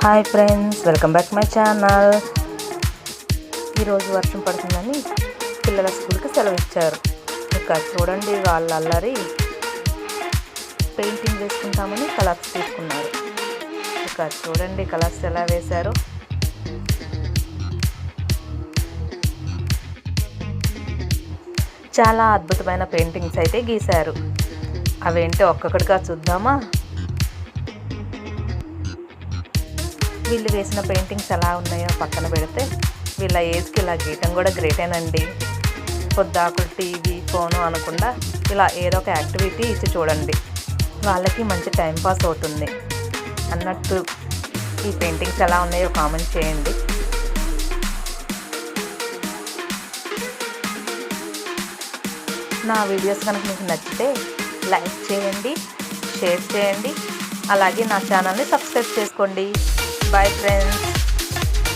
Hi friends, welcome back my channel. ఈరోజు వర్షం పడుతుందని పిల్లల స్కూల్కి సెలవు ఇచ్చారు. ఇక చూడండి, వాళ్ళ అల్లరి. పెయింటింగ్ వేసుకుంటామని కలర్స్ తీసుకున్నారు. ఇక చూడండి కలర్స్ ఎలా వేశారు. చాలా అద్భుతమైన పెయింటింగ్స్ అయితే గీశారు. అవేంటో ఒక్కొక్కటిగా చూద్దామా. వీళ్ళు వేసిన పెయింటింగ్స్ ఎలా ఉన్నాయో పక్కన పెడితే వీళ్ళ ఏజ్కి ఇలా గీయటం కూడా గ్రేటేనండి. పొద్దాకులు టీవీ ఫోను అనకుండా ఇలా ఏదో ఒక యాక్టివిటీ ఇచ్చి చూడండి, వాళ్ళకి మంచి టైంపాస్ అవుతుంది అన్నట్టు. ఈ పెయింటింగ్స్ ఎలా ఉన్నాయో కామెంట్ చేయండి. నా వీడియోస్ కనుక మీకు నచ్చితే లైక్ చేయండి, షేర్ చేయండి, అలాగే నా ఛానల్ని సబ్స్క్రైబ్ చేసుకోండి. Bye friends.